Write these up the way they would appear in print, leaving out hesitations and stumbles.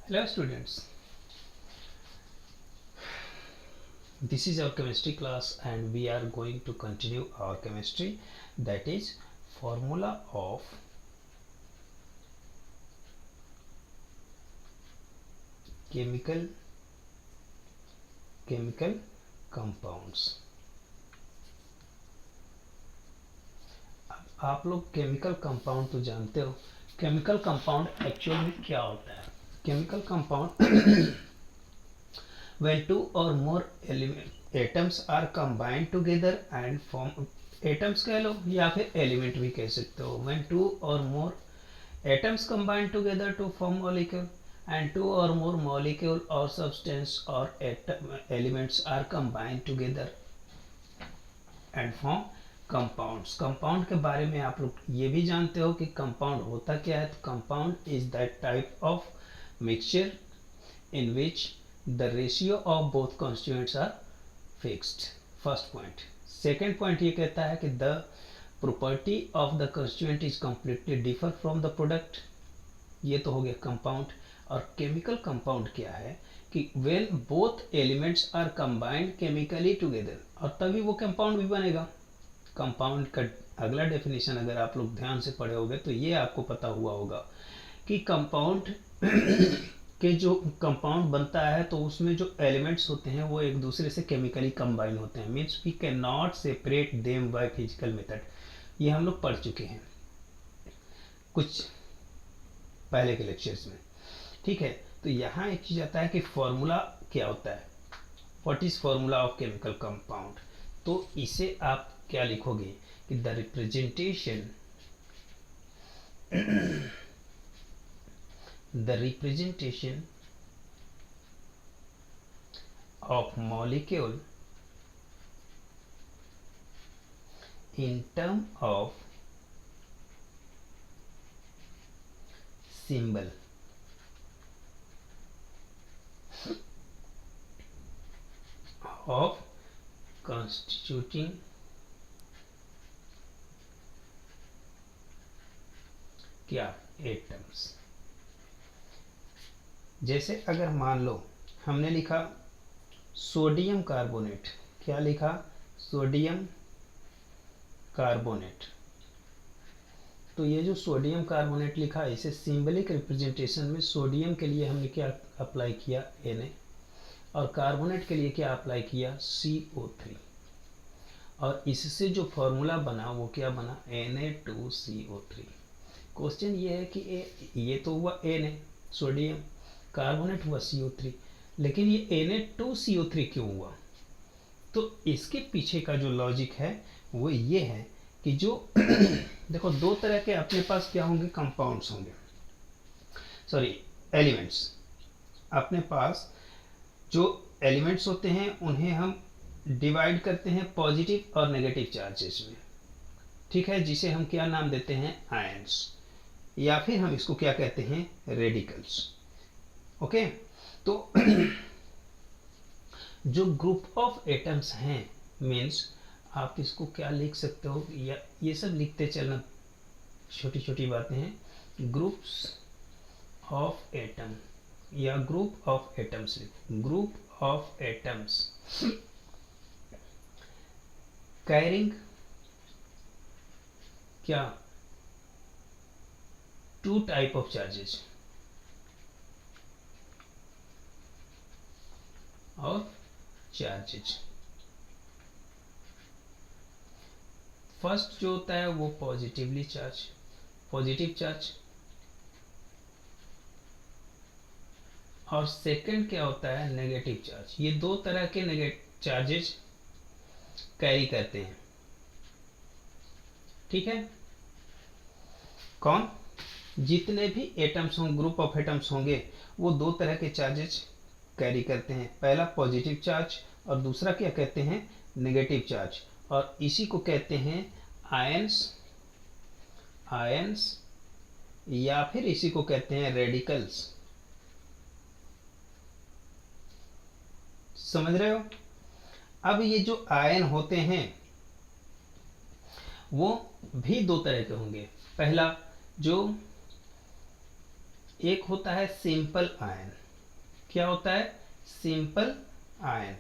Hello students, this is our chemistry class and we are going to continue our chemistry, that is formula of chemical compounds. अब आप लोग chemical compound तो जानते हो, chemical compound actual में क्या होता है. Chemical compound when two or more atoms are combined together and form atoms कह लो या फिर element भी कह सकते हो. when two or more atoms combine together to form molecule and two or more molecule or substance or elements are combined together and form compounds. compound के बारे में आप लोग ये भी जानते हो कि compound होता क्या है. तो compound is that type of mixture in which the ratio of both constituents are fixed. first point. second point ये कहता है कि the property of the constituent is completely differ from the product. ये तो हो गया compound. और chemical compound क्या है कि when both elements are combined chemically together, और तभी वो compound भी बनेगा. compound का अगला definition अगर आप लोग ध्यान से पढ़े होगे तो ये आपको पता हुआ होगा कि compound कि जो कंपाउंड बनता है तो उसमें जो एलिमेंट्स होते हैं वो एक दूसरे से केमिकली कंबाइन होते हैं. Means we can not separate them by physical method. ये हम लोग पढ़ चुके हैं कुछ पहले के लेक्चर्स में. ठीक है, तो यहाँ एक चीज आता है कि फॉर्मूला क्या होता है. What is formula of chemical compound. तो इसे आप क्या लिखोगे कि the representation the representation of molecule in term of symbol of constituting क्या एटम्स. जैसे अगर मान लो हमने लिखा सोडियम कार्बोनेट. क्या लिखा? Sodium carbonate. तो ये जो सोडियम कार्बोनेट लिखा इसे सिंबलिक रिप्रेजेंटेशन में सोडियम के लिए हमने क्या अप्लाई किया? Na. और कार्बोनेट के लिए क्या अप्लाई किया? CO3. और इससे जो फॉर्मूला बना वो क्या बना? Na2CO3. क्वेश्चन ये है कि ये तो हुआ Na सोडियम, कार्बोनेट हुआ CO3, लेकिन ये Na2CO3 क्यों हुआ? तो इसके पीछे का जो लॉजिक है वो ये है कि जो देखो दो तरह के अपने पास क्या होंगे? कंपाउंड्स होंगे, सॉरी एलिमेंट्स. अपने पास जो एलिमेंट्स होते हैं उन्हें हम डिवाइड करते हैं पॉजिटिव और नेगेटिव चार्जेस में. ठीक है, जिसे हम क्या नाम देते हैं? आयंस, या फिर हम इसको क्या कहते हैं? रेडिकल्स. ओके, तो जो ग्रुप ऑफ एटम्स हैं मीन्स आप इसको क्या लिख सकते हो, या ये सब लिखते चलना, छोटी छोटी बातें हैं. ग्रुप्स ऑफ एटम या group of atoms. Group of atoms carrying क्या? टू टाइप ऑफ चार्जेस और चार्जेज. फर्स्ट जो होता है वो पॉजिटिवली चार्ज, पॉजिटिव चार्ज. और सेकंड क्या होता है? Negative charge. ये दो तरह के नेगेटिव चार्जेज कैरी करते हैं. ठीक है, कौन? जितने भी एटम्स होंगे, ग्रुप ऑफ एटम्स होंगे, वो दो तरह के चार्जेज कैरी करते हैं. पहला पॉजिटिव चार्ज और दूसरा क्या कहते हैं? Negative charge. और इसी को कहते हैं आयंस, आयंस या फिर इसी को कहते हैं रेडिकल्स. समझ रहे हो? अब ये जो आयन होते हैं वो भी दो तरह के होंगे. पहला जो एक होता है सिंपल आयन। क्या होता है? Simple ion.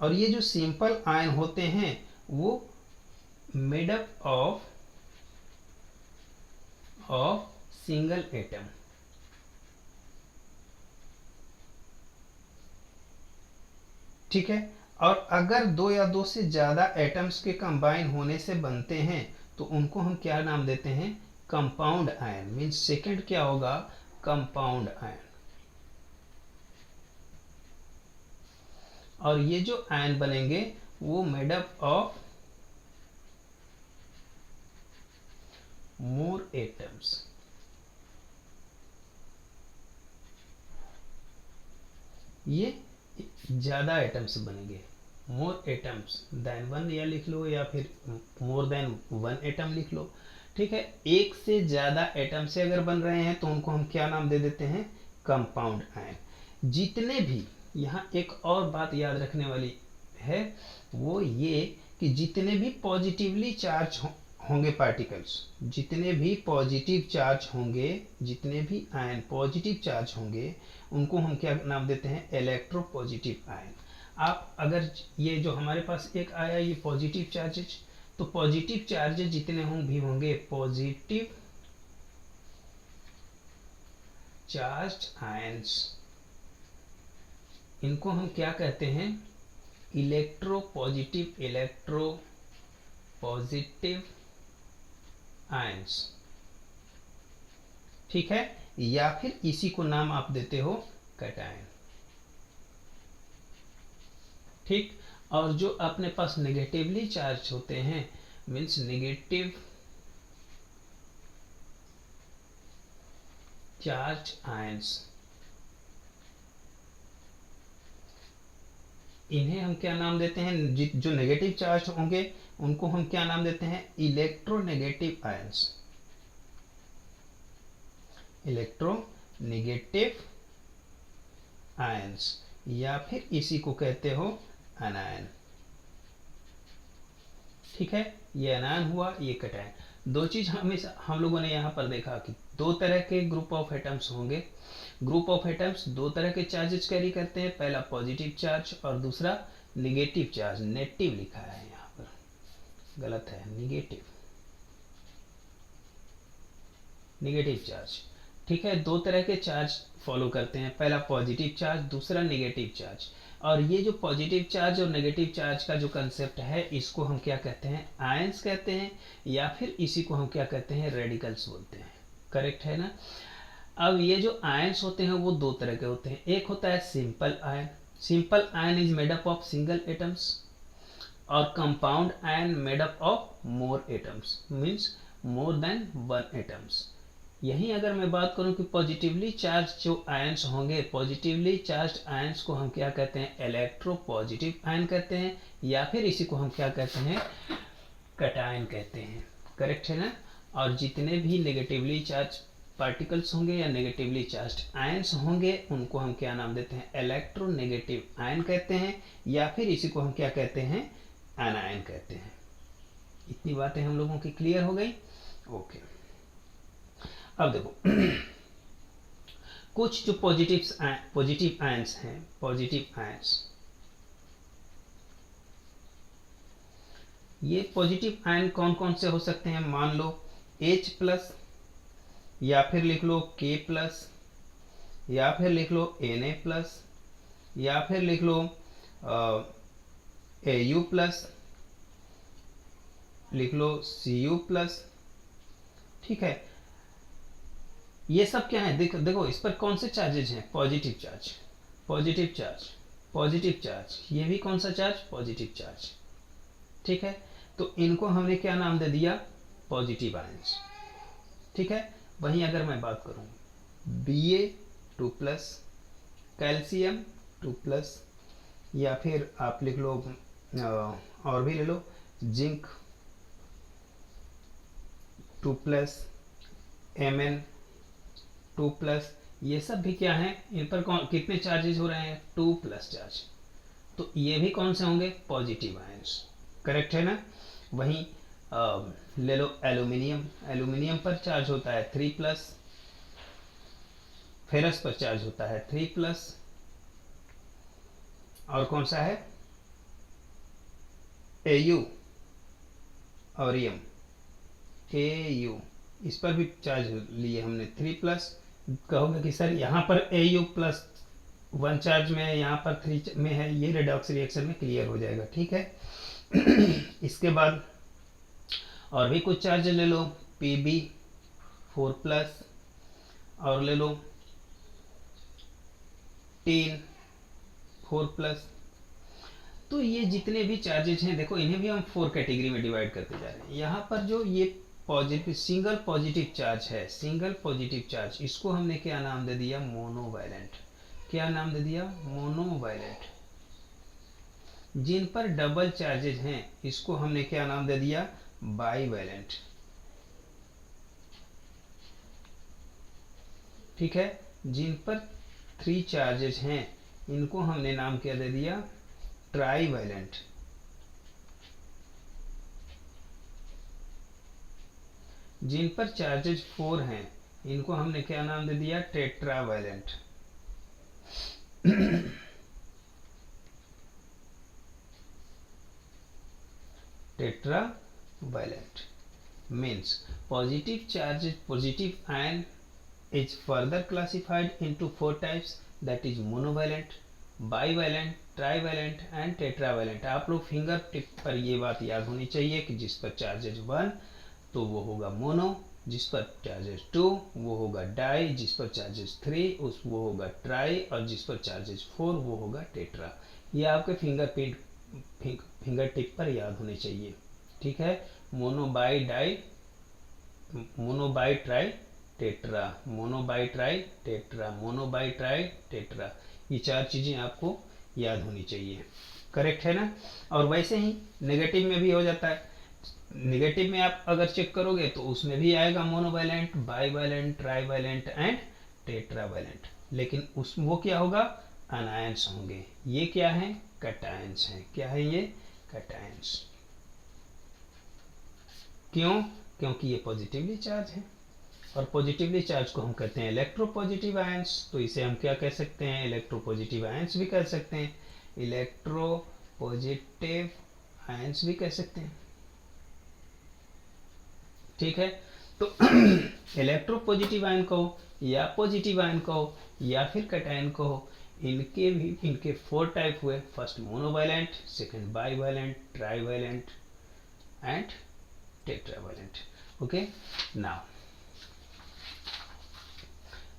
और ये जो सिंपल आयन होते हैं वो made up of single atom. ठीक है। और अगर दो या दो से ज्यादा एटम्स के कंबाइन होने से बनते हैं तो उनको हम क्या नाम देते हैं? Compound ion. मीन्स सेकंड क्या होगा? Compound ion. और ये जो आयन बनेंगे वो made up of more atoms. ये ज्यादा एटम्स बनेंगे। मोर एटम्स देन वन या लिख लो, या फिर मोर देन वन एटम लिख लो। ठीक है। एक से ज्यादा एटम से अगर बन रहे हैं तो उनको हम क्या नाम दे देते हैं? Compound ion. जितने भी, यहाँ एक और बात याद रखने वाली है, वो ये कि जितने भी पॉजिटिवली चार्ज होंगे पार्टिकल्स, जितने भी पॉजिटिव चार्ज होंगे, जितने भी आयन पॉजिटिव चार्ज होंगे, उनको हम क्या नाम देते हैं? Electro positive ion. आप अगर ये जो हमारे पास एक आया ये पॉजिटिव चार्जेज, तो पॉजिटिव चार्जेज जितने भी होंगे, पॉजिटिव चार्ज आयंस, इनको हम क्या कहते हैं? Electro positive ions. ठीक है। या फिर इसी को नाम आप देते हो कैटायन। ठीक। और जो अपने पास नेगेटिवली चार्ज होते हैं, मीन्स नेगेटिव चार्ज आयंस, इन्हें हम क्या नाम देते हैं? जो नेगेटिव चार्ज होंगे उनको हम क्या नाम देते हैं? Electronegative ions. इलेक्ट्रोनेगेटिव आयंस, या फिर इसी को कहते हो अनायन। ठीक है। ये अनायन हुआ, ये कैटायन। दो चीज हमेशा हम लोगों ने यहाँ पर देखा कि दो तरह के ग्रुप ऑफ एटम्स होंगे। ग्रुप ऑफ एटम्स दो तरह के चार्जेस कैरी करते हैं, पहला पॉजिटिव चार्ज और दूसरा निगेटिव चार्ज। नेगेटिव लिखा है यहाँ पर, गलत है, निगेटिव चार्ज। ठीक है। दो तरह के चार्ज फॉलो करते हैं, पहला पॉजिटिव चार्ज, दूसरा नेगेटिव चार्ज। और ये जो पॉजिटिव चार्ज और नेगेटिव चार्ज का जो कंसेप्ट है, इसको हम क्या कहते हैं? आयंस कहते हैं, या फिर इसी को हम क्या कहते हैं? रेडिकल्स बोलते हैं। करेक्ट है ना? अब ये जो आयंस होते हैं वो दो तरह के होते हैं। एक होता है simple ion. Simple ion is made up of single atoms. और compound ion made up of more atoms, means more than one atoms. यहीं अगर मैं बात करूं कि पॉजिटिवली चार्ज जो आयंस होंगे, पॉजिटिवली चार्ज आयंस को हम क्या कहते हैं? इलेक्ट्रो पॉजिटिव आयन कहते हैं, या फिर इसी को हम क्या कहते हैं? कैटायन कहते हैं। करेक्ट है ना? और जितने भी नेगेटिवली चार्ज पार्टिकल्स होंगे या नेगेटिवली चार्ज आयंस होंगे, उनको हम क्या नाम देते हैं? इलेक्ट्रोनेगेटिव आयन कहते हैं, या फिर इसी को हम क्या कहते हैं? एनायन कहते हैं। इतनी बातें हम लोगों की क्लियर हो गई? ओके। अब देखो कुछ जो पॉजिटिव आयंस हैं, पॉजिटिव आयंस, ये पॉजिटिव आयन कौन कौन से हो सकते हैं? मान लो H प्लस, या फिर लिख लो K प्लस, या फिर लिख लो Na प्लस, या फिर लिख लो Au प्लस, लिख लो Cu प्लस। ठीक है। ये सब क्या है? देखो इस पर कौन से चार्जेज हैं? Positive charge, positive charge, positive charge. ये भी कौन सा चार्ज? Positive charge. ठीक है। तो इनको हमने क्या नाम दे दिया? Positive ions. ठीक है। वहीं अगर मैं बात करूं Ba2 प्लस, कैल्शियम 2 प्लस, या फिर आप लिख लो और भी ले लो, जिंक 2 प्लस, Mn2 प्लस, ये सब भी क्या है? इन पर कितने चार्जेस हो रहे हैं? 2 प्लस चार्ज। तो ये भी कौन से होंगे? Positive ions. करेक्ट है ना? वहीं ले लो एल्यूमिनियम। एल्यूमिनियम पर चार्ज होता है 3 प्लस, फेरस पर चार्ज होता है 3+, और कौन सा है Au और यम Au, इस पर भी चार्ज लिए हमने 3+। कहोगे कि सर यहाँ पर Au+1 चार्ज में है, यहाँ पर 3 में है, ये रेडॉक्स रिएक्शन में क्लियर हो जाएगा, ठीक है। इसके बाद और भी कुछ चार्ज ले लो, Pb4+, और ले लो टीन 4+। तो ये जितने भी चार्जेज हैं देखो, इन्हें भी हम 4 कैटेगरी में डिवाइड करते जा रहे हैं। यहाँ पर जो ये पॉजिटिव सिंगल पॉजिटिव चार्ज है, सिंगल पॉजिटिव चार्ज, इसको हमने क्या नाम दे दिया, मोनोवैलेंट। क्या नाम दे दिया, मोनोवैलेंट। जिन पर डबल चार्जेज हैं इसको हमने क्या नाम दे दिया, बाईवैलेंट, ठीक है। जिन पर 3 चार्जेज हैं इनको हमने नाम क्या दे दिया, ट्राईवैलेंट। जिन पर चार्जेज 4 हैं इनको हमने क्या नाम दे दिया, tetravalent. Tetravalent means positive charge, positive ion is further classified into 4 types, that is monovalent, bivalent, trivalent and tetravalent। आप लोग फिंगर टिप पर ये बात याद होनी चाहिए कि जिस पर चार्जेज 1 तो वो होगा मोनो, जिस पर चार्जेज 2 वो होगा डाई, जिस पर चार्जेज 3 वो होगा ट्राई, और जिस पर चार्जेज 4 वो होगा टेट्रा। ये आपके फिंगर टिप पर याद होने चाहिए, ठीक है। Mono bi di, mono bi tri tetra, mono bi tri tetra, mono bi tri tetra, ये 4 चीजें आपको याद होनी चाहिए, करेक्ट है ना। और वैसे ही नेगेटिव में भी हो जाता है। नेगेटिव में आप अगर चेक करोगे तो उसमें भी आएगा monovalent, bivalent, trivalent and tetravalent, लेकिन उस वो क्या होगा, अनायंस होंगे। ये क्या है, कैटायंस हैं। क्या है ये, कैटायंस। क्यों, क्योंकि ये पॉजिटिवली चार्ज है, और पॉजिटिवली चार्ज को हम कहते हैं इलेक्ट्रोपॉजिटिव आयंस। तो इसे हम क्या कह सकते हैं, इलेक्ट्रोपॉजिटिव आयंस भी कह सकते हैं, इलेक्ट्रोपॉजिटिव आयंस भी कह सकते हैं, ठीक है। तो इलेक्ट्रोपॉजिटिव आयन कहो या पॉजिटिव आयन कहो या फिर कैटायन कहो, इनके 4 टाइप हुए। First monovalent, second bivalent, trivalent and tetravalent. Okay, now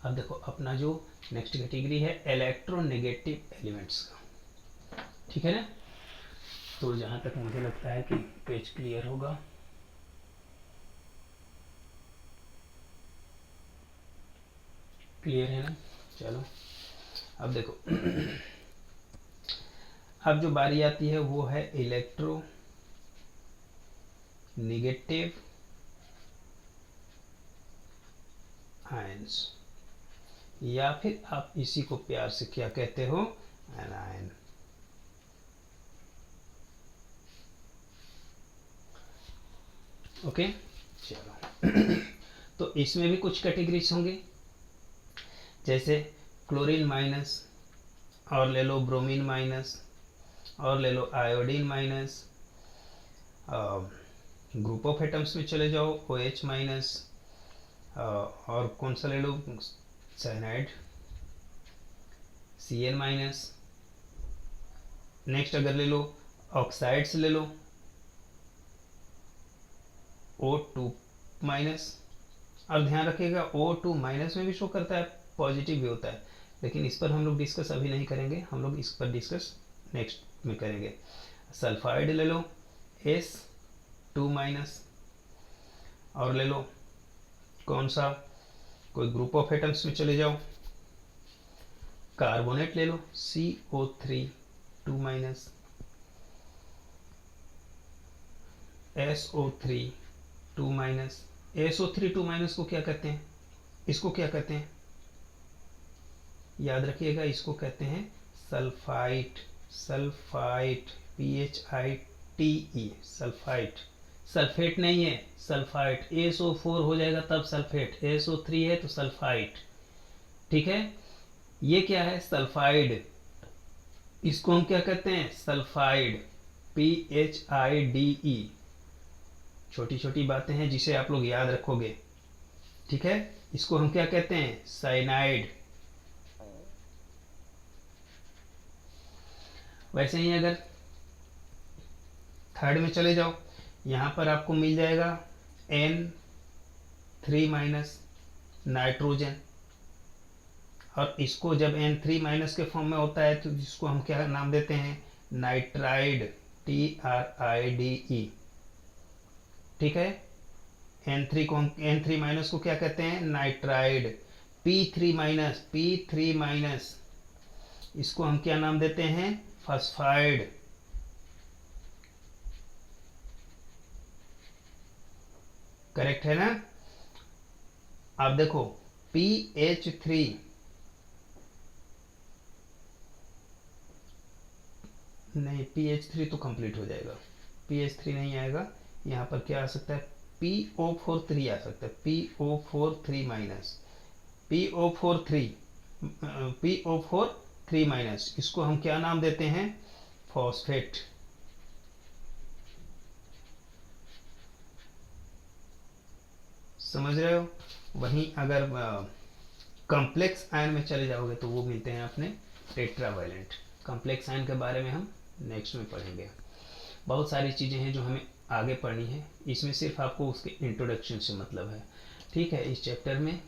अब देखो अपना जो नेक्स्ट कैटेगरी है इलेक्ट्रोनेगेटिव एलिमेंट्स का, ठीक है ना। तो जहां तक मुझे लगता है कि पेज क्लियर होगा, क्लियर है ना। चलो अब देखो अब जो बारी आती है वो है इलेक्ट्रो नेगेटिव आयंस, या फिर आप इसी को प्यार से क्या कहते हो, एनायन। ओके, चलो तो इसमें भी कुछ कैटेगरीज होंगे, जैसे क्लोरीन माइनस, और ले लो ब्रोमीन माइनस, और ले लो iodine minus, group of atoms में चले जाओ OH माइनस, और कौन सा ले लो, साइनाइड Cn माइनस। नेक्स्ट अगर ले लो ऑक्साइड्स ले लो O2 माइनस। अब ध्यान रखिएगा O2 माइनस में भी शो करता है, पॉजिटिव भी होता है, लेकिन इस पर हम लोग डिस्कस अभी नहीं करेंगे, हम लोग इस पर डिस्कस नेक्स्ट में करेंगे। सल्फाइड ले लो S2 माइनस, और ले लो कौन सा, कोई ग्रुप ऑफ एटम्स में चले जाओ, कार्बोनेट ले लो CO3 2 minus, SO3 2 minus. SO3 2 minus को क्या कहते हैं, इसको क्या कहते हैं, याद रखिएगा, इसको कहते हैं sulphite. Sulphite PHITE, sulphite, sulphate नहीं है, सल्फाइट। SO4 हो जाएगा तब सल्फेट, SO3 है तो सल्फाइट, ठीक है। ये क्या है? सल्फाइड। इसको हम क्या कहते हैं? Sulphide, PHIDE। छोटी छोटी बातें हैं जिसे आप लोग याद रखोगे, ठीक है। इसको हम क्या कहते हैं? साइनाइड। वैसे ही अगर थर्ड में चले जाओ, यहां पर आपको मिल जाएगा N3- नाइट्रोजन। और इसको जब N3- के फॉर्म में होता है तो इसको हम क्या नाम देते हैं? Nitride, TRIDE। ठीक है। N3 को क्या कहते हैं? नाइट्राइड। P3- इसको हम क्या नाम देते हैं? फॉस्फाइड। करेक्ट है ना? आप देखो PH3, नहीं PH3 तो कंप्लीट हो जाएगा, PH3 नहीं आएगा। यहाँ पर क्या आ सकता है? PO43 आ सकता है, PO43 इसको हम क्या नाम देते हैं? फॉस्फेट। समझ रहे हो? वहीं अगर कॉम्प्लेक्स आयन में चले जाओगे तो वो मिलते हैं अपने टेट्रावैलेंट। कॉम्प्लेक्स आयन के बारे में हम नेक्स्ट में पढ़ेंगे। बहुत सारी चीज़ें हैं जो हमें आगे पढ़नी है, इसमें सिर्फ आपको उसके इंट्रोडक्शन से मतलब है, ठीक है। इस चैप्टर में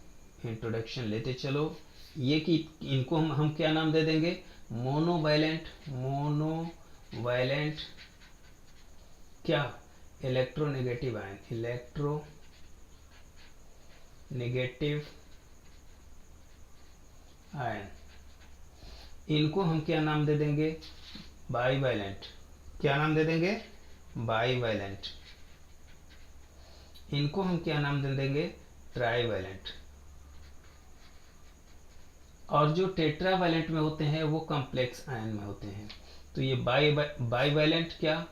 इंट्रोडक्शन लेते चलो। ये कि इनको हम क्या नाम दे देंगे? मोनोवैलेंट। मोनोवैलेंट क्या? Electronegative ion, electronegative ion. इनको हम क्या नाम दे देंगे? बाईवैलेंट। क्या नाम दे देंगे? बाईवैलेंट। इनको हम क्या नाम दे देंगे? ट्राईवैलेंट। और जो टेट्रावैलेंट में होते हैं वो कॉम्प्लेक्स आयन में होते हैं। तो ये बाईवैलेंट क्या?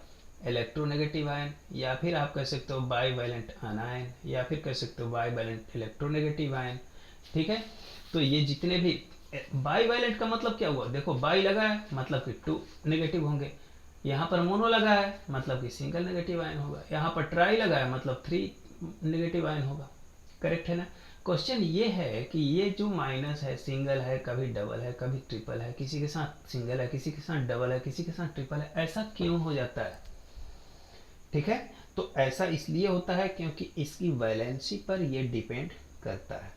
इलेक्ट्रोनेगेटिव आयन, या फिर आप कह सकते हो बाईवैलेंट अनायन, या फिर कह सकते हो बाईवैलेंट इलेक्ट्रोनेगेटिव आयन, ठीक है। तो ये जितने भी बाईवैलेंट का मतलब क्या हुआ? देखो बाई लगा है मतलब कि 2 नेगेटिव होंगे, यहाँ पर मोनो लगा है मतलब कि सिंगल नेगेटिव आयन होगा, यहाँ पर ट्राई लगा है मतलब 3 नेगेटिव आयन होगा। करेक्ट है ना? क्वेश्चन ये है कि ये जो माइनस है, सिंगल है, कभी डबल है, कभी ट्रिपल है, किसी के साथ सिंगल है, किसी के साथ डबल है, किसी के साथ ट्रिपल है, ऐसा क्यों हो जाता है? ठीक है। तो ऐसा इसलिए होता है क्योंकि इसकी वैलेंसी पर ये डिपेंड करता है।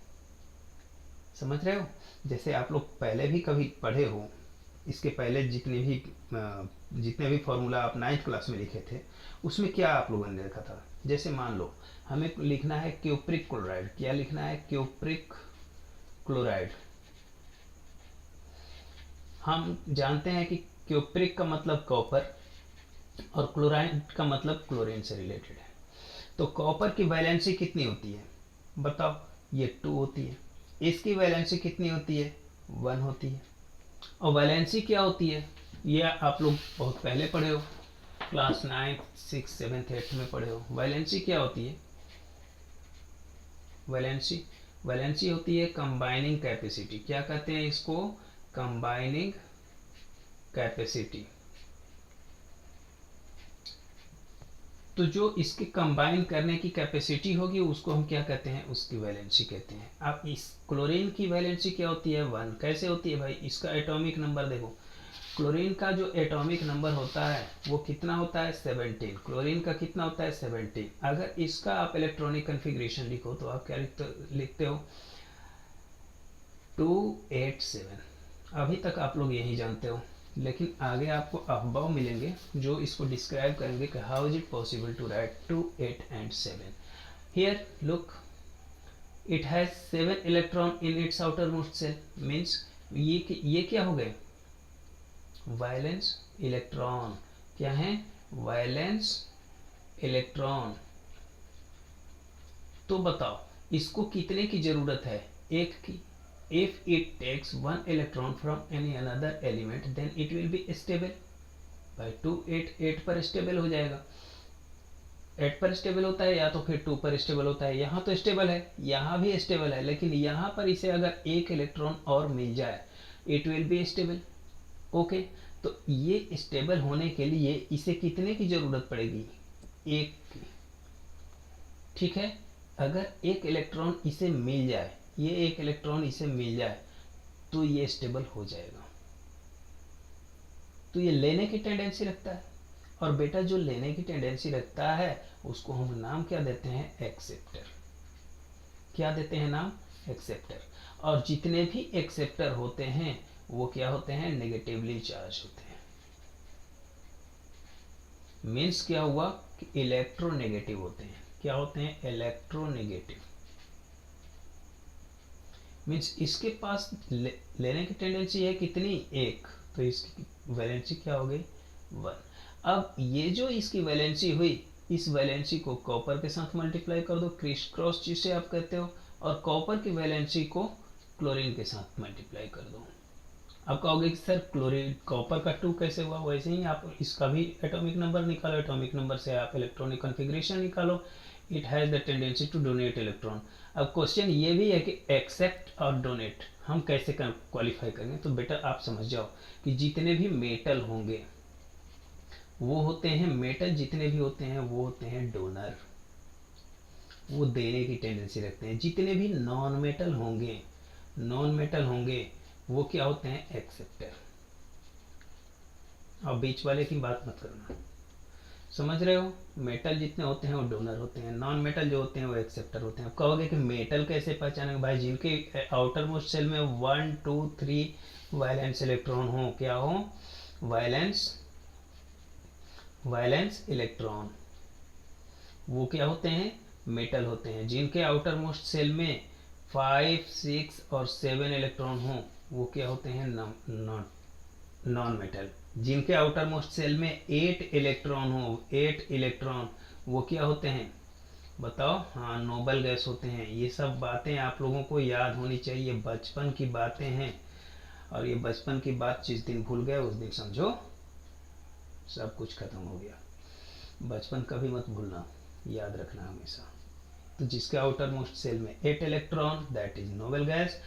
समझ रहे हो? जैसे आप लोग पहले भी कभी पढ़े हो, इसके पहले जितने भी फॉर्मूला आप 9th क्लास में लिखे थे, उसमें क्या आप लोगों ने देखा था? जैसे मान लो हमें लिखना है क्यूप्रिक क्लोराइड। क्या लिखना है? Cupric chloride. हम जानते हैं कि क्यूप्रिक का मतलब कॉपर और क्लोराइड का मतलब क्लोरीन से रिलेटेड है। तो कॉपर की वैलेंसी कितनी होती है? बताओ। ये 2 होती है। इसकी वैलेंसी कितनी होती है? 1 होती है। और वैलेंसी क्या होती है? ये आप लोग बहुत पहले पढ़े हो, class 9th 6th 7th 8th में पढ़े हो। वैलेंसी क्या होती है? वैलेंसी होती है कंबाइनिंग कैपेसिटी। क्या कहते हैं इसको? Combining capacity. तो जो इसके कंबाइन करने की कैपेसिटी होगी उसको हम क्या कहते हैं? उसकी वैलेंसी कहते हैं। अब इस क्लोरीन की वैलेंसी क्या होती है? 1। कैसे होती है भाई? इसका एटॉमिक नंबर देखो। क्लोरीन का जो एटॉमिक नंबर होता है वो कितना होता है? 17। क्लोरीन का कितना होता है? 17। अगर इसका आप इलेक्ट्रॉनिक कन्फिग्रेशन लिखो तो आप क्या लिखते हो? 287। अभी तक आप लोग यही जानते हो, लेकिन आगे आपको अफवाह मिलेंगे जो इसको डिस्क्राइब करेंगे कि how is it possible to write 2 8 and 7। Here look, it has 7 electron in its outermost shell. Means ये क्या हो गए? Valence electron. क्या है? Valence electron. तो बताओ इसको कितने की जरूरत है? एक की। If it takes 1 electron from any another element then it will be stable। भाई 288 पर स्टेबल हो जाएगा। 8 पर स्टेबल होता है या तो फिर 2 पर स्टेबल होता है। यहाँ तो स्टेबल है, यहाँ भी स्टेबल है, लेकिन यहाँ पर इसे अगर एक इलेक्ट्रॉन और मिल जाए it will be stable. Okay, तो ये स्टेबल होने के लिए इसे कितने की जरूरत पड़ेगी? एक की। ठीक है, अगर एक इलेक्ट्रॉन इसे मिल जाए, ये एक इलेक्ट्रॉन इसे मिल जाए तो ये स्टेबल हो जाएगा। तो ये लेने की टेंडेंसी रखता है, और बेटा जो लेने की टेंडेंसी रखता है उसको हम नाम क्या देते हैं? एक्सेप्टर। क्या देते हैं नाम? एक्सेप्टर। और जितने भी एक्सेप्टर होते हैं वो क्या होते हैं? नेगेटिवली चार्ज होते हैं। मीन्स क्या हुआ कि इलेक्ट्रोनेगेटिव होते हैं। क्या होते हैं? इलेक्ट्रोनेगेटिव। मीन्स इसके पास लेने की टेंडेंसी है कितनी? एक, तो इसकी वैलेंसी क्या हो गई? 1। अब ये जो इसकी वैलेंसी हुई, इस वैलेंसी को कॉपर के साथ मल्टीप्लाई कर दो, क्रिस क्रॉस जिसे आप कहते हो, और कॉपर की वैलेंसी को क्लोरीन के साथ मल्टीप्लाई कर दो। आप कहोगे कि सर क्लोरीन कॉपर का 2 कैसे हुआ? वैसे ही आप इसका भी एटॉमिक नंबर निकालो, एटॉमिक नंबर से आप इलेक्ट्रॉनिक कॉन्फ़िगरेशन निकालो। It has the tendency to donate electron. अब क्वेश्चन ये भी है कि एक्सेप्ट और डोनेट हम कैसे क्वालिफाई करेंगे? तो बेटा आप समझ जाओ कि जितने भी मेटल होंगे वो होते हैं, मेटल जितने भी होते हैं वो होते हैं डोनर, वो देने की टेंडेंसी रखते हैं। जितने भी नॉन मेटल होंगे वो क्या होते हैं? एक्सेप्टर। और बीच वाले की बात मत करना, समझ रहे हो? मेटल जितने होते हैं वो डोनर होते हैं, नॉन मेटल जो होते हैं वो एक्सेप्टर होते हैं। अब कहोगे कि मेटल कैसे पहचानेंगे? भाई जिनके आउटर मोस्ट शेल में 1 2 3 वैलेंस इलेक्ट्रॉन हो। क्या हो? वैलेंस इलेक्ट्रॉन, वो क्या होते हैं? मेटल होते हैं। जिनके आउटर मोस्ट सेल में 5 6 और 7 इलेक्ट्रॉन हो वो क्या होते हैं? Non metal. जिनके आउटर मोस्ट सेल में 8 इलेक्ट्रॉन हो, 8 इलेक्ट्रॉन, वो क्या होते हैं? बताओ। हाँ, नोबल गैस होते हैं। ये सब बातें आप लोगों को याद होनी चाहिए, बचपन की बातें हैं। और ये बचपन की बात जिस दिन भूल गए उस दिन समझो सब कुछ खत्म हो गया। बचपन कभी मत भूलना, याद रखना हमेशा। तो जिसके आउटर मोस्ट सेल में 8 electron, that is noble gas.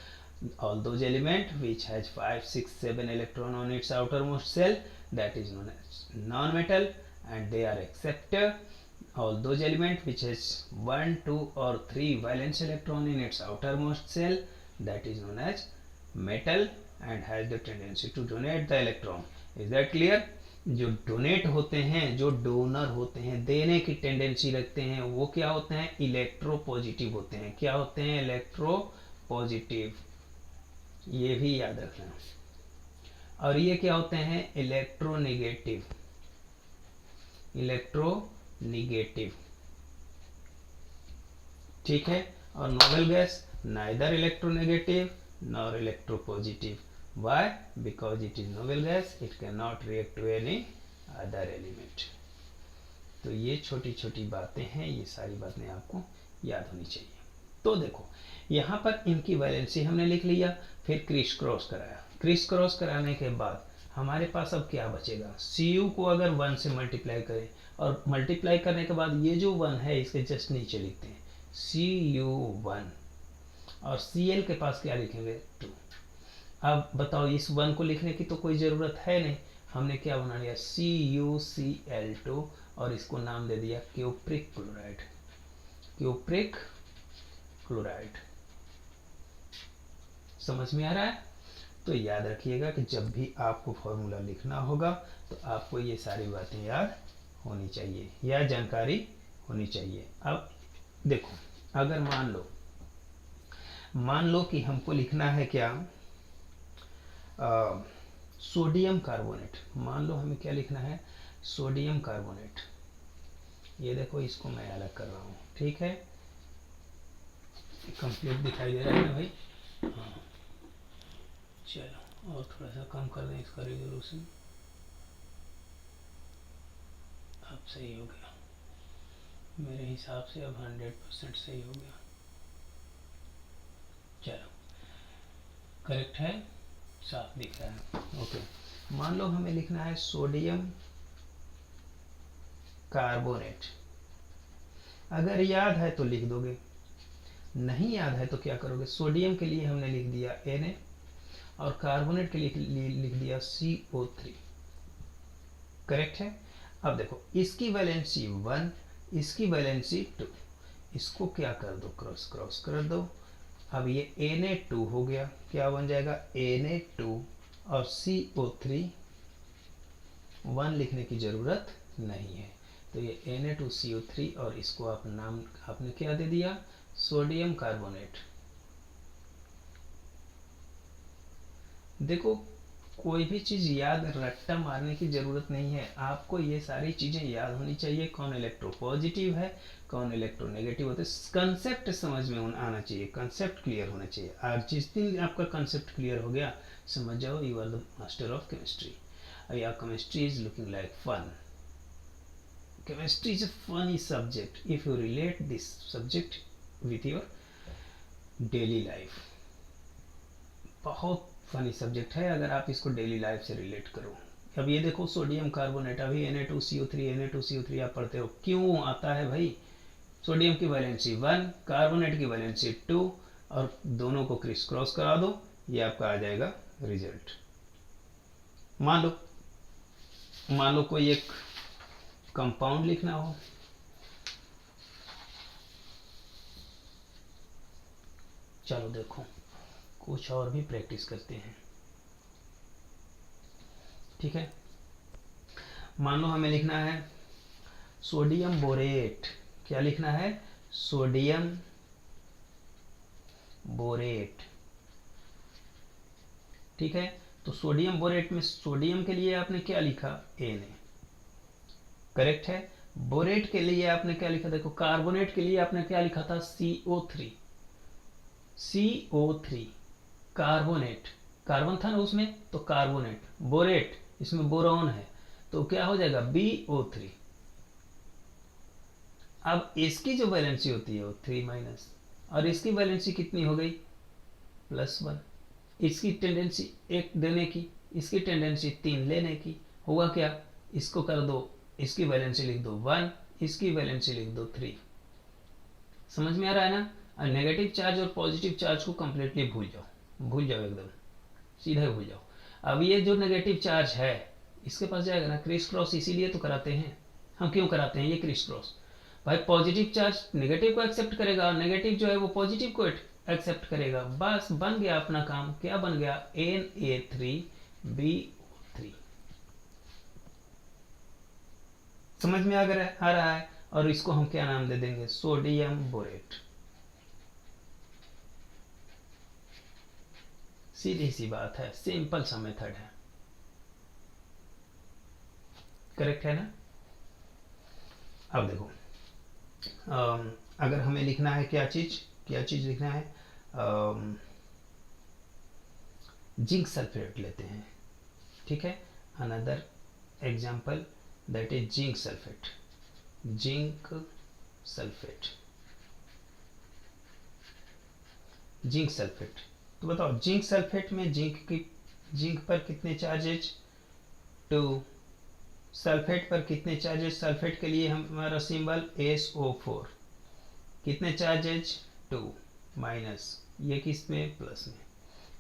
All those element which has 5 6 7 electron on its outermost cell, that is known as non-metal, and they are acceptor. All those element which has 1 2 or 3 valence electron in its outermost cell, that is known as metal and has the tendency to donate the electron. Is that clear? जो donate होते हैं, जो donor होते हैं, देने की tendency रखते हैं, वो क्या होते हैं? इलेक्ट्रो पॉजिटिव होते हैं। क्या होते हैं? Electro positive. ये भी याद रखना। और ये क्या होते हैं? इलेक्ट्रोनेगेटिव। ठीक है। और noble gas neither electronegative nor electropositive. Why? Because it is noble gas, it cannot react to any other element. तो ये छोटी छोटी बातें हैं, ये सारी बातें आपको याद होनी चाहिए। तो देखो यहाँ पर इनकी वैलेंसी हमने लिख लिया, फिर क्रिस क्रॉस कराया। क्रिस क्रॉस कराने के बाद हमारे पास अब क्या बचेगा? Cu को अगर 1 से मल्टीप्लाई करें, और मल्टीप्लाई करने के बाद ये जो 1 है इसके जस्ट नीचे लिखते हैं Cu1, और Cl के पास क्या लिखेंगे? 2। अब बताओ, इस 1 को लिखने की तो कोई ज़रूरत है नहीं, हमने क्या बना लिया? CuCl2, और इसको नाम दे दिया क्यूप्रिक क्लोराइड। क्यूप्रिक क्लोराइड समझ में आ रहा है? तो याद रखिएगा कि जब भी आपको फॉर्मूला लिखना होगा तो आपको ये सारी बातें याद होनी चाहिए या जानकारी होनी चाहिए। अब देखो, अगर मान लो कि हमको लिखना है क्या? Sodium carbonate. मान लो हमें क्या लिखना है? Sodium carbonate. ये देखो, इसको मैं अलग कर रहा हूँ, ठीक है? कंप्लीट दिखाई दे रहा है ना भाई? हाँ, चलो और थोड़ा सा कम कर दें इसका रिजोल्यूशन। अब सही हो गया मेरे हिसाब से, अब 100% सही हो गया। चलो, करेक्ट है, साफ दिख रहा है। ओके, मान लो हमें लिखना है सोडियम कार्बोनेट। अगर याद है तो लिख दोगे, नहीं याद है तो क्या करोगे, सोडियम के लिए हमने लिख दिया Na और कार्बोनेट के लिए लिख दिया CO3। करेक्ट है। अब देखो इसकी वैलेंसी 1, इसकी वैलेंसी 2, इसको क्या कर दो, क्रॉस क्रॉस कर दो। अब ये Na2 हो गया, क्या बन जाएगा Na2 और CO3, 1 लिखने की जरूरत नहीं है। तो ये Na2CO3 और इसको आप नाम आपने क्या दे दिया, सोडियम कार्बोनेट। देखो कोई भी चीज याद रट्टा मारने की जरूरत नहीं है, आपको ये सारी चीजें याद होनी चाहिए, कौन इलेक्ट्रोपॉजिटिव है कौन इलेक्ट्रोनेगेटिव होता है, कंसेप्ट समझ में आना चाहिए, कंसेप्ट क्लियर होना चाहिए। और जिस दिन आपका कंसेप्ट क्लियर हो गया, समझ जाओ you are the master of chemistry. या chemistry is looking like fun, chemistry is a funny subject if you relate this subject with your daily life। बहुत फनी सब्जेक्ट है अगर आप इसको डेली लाइफ से रिलेट करो। अब ये देखो सोडियम कार्बोनेट, अभी Na2CO3 आप पढ़ते हो, क्यों आता है भाई, सोडियम की वैलेंसी 1, कार्बोनेट की वैलेंसी 2 और दोनों को क्रिस क्रॉस करा दो, ये आपका आ जाएगा रिजल्ट। मान लो कोई एक कंपाउंड लिखना हो, चलो देखो कुछ और भी प्रैक्टिस करते हैं, ठीक है। मान लो हमें लिखना है सोडियम बोरेट, क्या लिखना है, सोडियम बोरेट, ठीक है। तो सोडियम बोरेट में सोडियम के लिए आपने क्या लिखा, Na, करेक्ट है। बोरेट के लिए आपने क्या लिखा, देखो कार्बोनेट के लिए आपने क्या लिखा था, CO3 कार्बोनेट, कार्बन था ना उसमें तो कार्बोनेट, बोरेट इसमें बोरॉन है तो क्या हो जाएगा BO3। अब इसकी जो वैलेंसी होती है वो 3- और इसकी वैलेंसी कितनी हो गई, +1। इसकी टेंडेंसी 1 देने की, इसकी टेंडेंसी 3 लेने की, हुआ क्या, इसको कर दो, इसकी वैलेंसी लिख दो 1, इसकी वैलेंसी लिख दो 3। समझ में आ रहा है ना। और नेगेटिव चार्ज और पॉजिटिव चार्ज को कंप्लीटली भूल जाओ एकदम, सीधे भूल जाओ। अब ये जो नेगेटिव चार्ज है इसके पास जाएगा ना, क्रिस क्रॉस इसीलिए तो कराते हैं हम, क्यों कराते हैं ये क्रिस क्रॉस, भाई पॉजिटिव चार्ज नेगेटिव को एक्सेप्ट करेगा और नेगेटिव जो है वो पॉजिटिव को एक्सेप्ट करेगा, बस बन गया अपना काम, क्या बन गया, Na3BO3। समझ में आ रहा है। और इसको हम क्या नाम दे देंगे, सोडियम बोरेट। सीधी सी बात है, सिंपल सा मेथड है, करेक्ट है ना। अब देखो अगर हमें लिखना है क्या चीज लिखना है, जिंक सल्फेट लेते हैं, ठीक है। Another example that is zinc sulphate, zinc sulphate, zinc sulphate. तो बताओ जिंक सल्फेट में जिंक पर कितने चार्जेज, 2, सल्फेट पर कितने चार्जेज, सल्फेट के लिए हमारा सिंबल SO4, कितने चार्जेज 2-, ये किस में, प्लस में,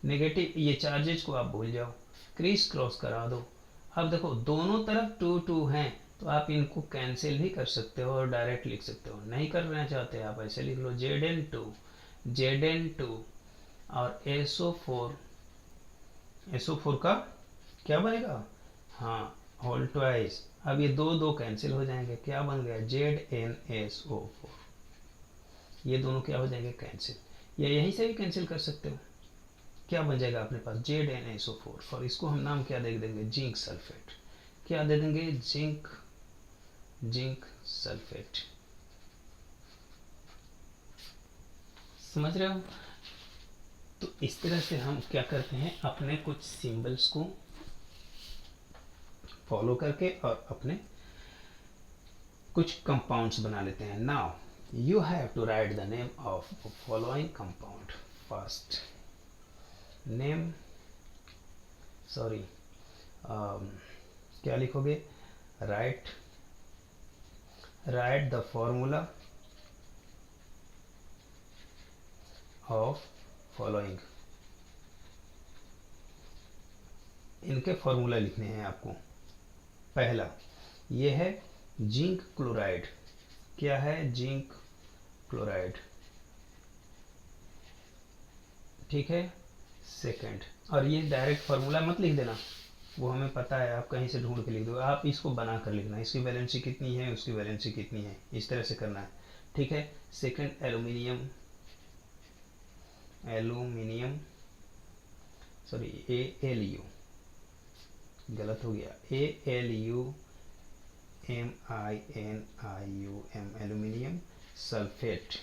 नेगेटिव, ये चार्जेज को आप भूल जाओ, क्रिस क्रॉस करा दो। अब देखो दोनों तरफ 2 हैं तो आप इनको कैंसिल भी कर सकते हो और डायरेक्ट लिख सकते हो, नहीं करना चाहते आप ऐसे लिख लो Zn2 और SO4 का क्या बनेगा, हाँ होल ट्वाइस। अब ये 2 कैंसिल हो जाएंगे, क्या बन गया ZnSO4, ये दोनों क्या हो जाएंगे कैंसिल, या यहीं से भी कैंसिल कर सकते हो, क्या बन जाएगा अपने पास ZnSO4 और इसको हम नाम क्या दे देंगे, जिंक सल्फेट, क्या दे देंगे, जिंक सल्फेट। समझ रहे हो। तो इस तरह से हम क्या करते हैं, अपने कुछ सिंबल्स को फॉलो करके और अपने कुछ कंपाउंड्स बना लेते हैं। Now you have to write the name of following compound. First name, sorry क्या लिखोगे, write the formula of following, इनके फॉर्मूला लिखने हैं आपको। पहला ये है जिंक क्लोराइड, क्या है, जिंक क्लोराइड, ठीक है। सेकंड, और ये डायरेक्ट फार्मूला मत लिख देना, वो हमें पता है, आप कहीं से ढूंढ के लिख दो, आप इसको बना कर लिखना, इसकी वैलेंसी कितनी है, उसकी वैलेंसी कितनी है, इस तरह से करना है, ठीक है। Second aluminium, aluminium sorry ALU, गलत हो गया, ALUMINIUM, aluminium sulphate,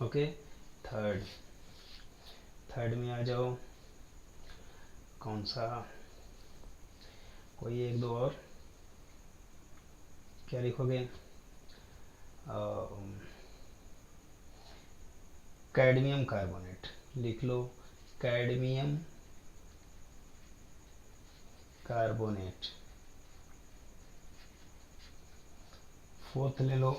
okay. Third, third में आ जाओ, कौन सा, कोई एक दो और, क्या लिखोगे, कैडमियम कार्बोनेट लिख लो, कैडमियम कार्बोनेट। फोर्थ ले लो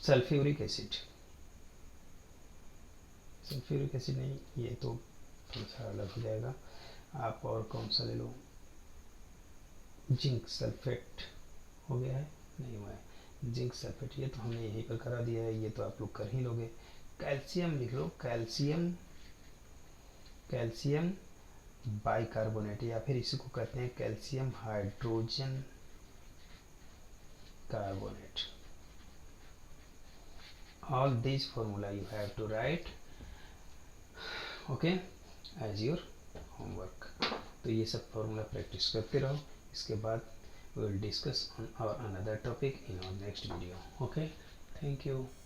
सल्फ्यूरिक एसिड, सल्फ्यूरिक एसिड नहीं, ये तो थोड़ा सा अलग हो जाएगा। आप और कौन सा ले लो, जिंक सल्फेट हो गया है, नहीं हुआ है, जिंक सल्फेट, ये तो हमने यहीं पर करा दिया है, ये तो आप लोग कर ही लोगे। कैल्शियम लिख लो, कैल्शियम, कैल्शियम बाइकार्बोनेट, या फिर इसी को कहते हैं calcium hydrogen carbonate. all these formula you have to write, okay, as your homework। तो ये सब फॉर्मूला प्रैक्टिस करते रहो, इसके बाद we will discuss on our another topic in our next video, okay, thank you।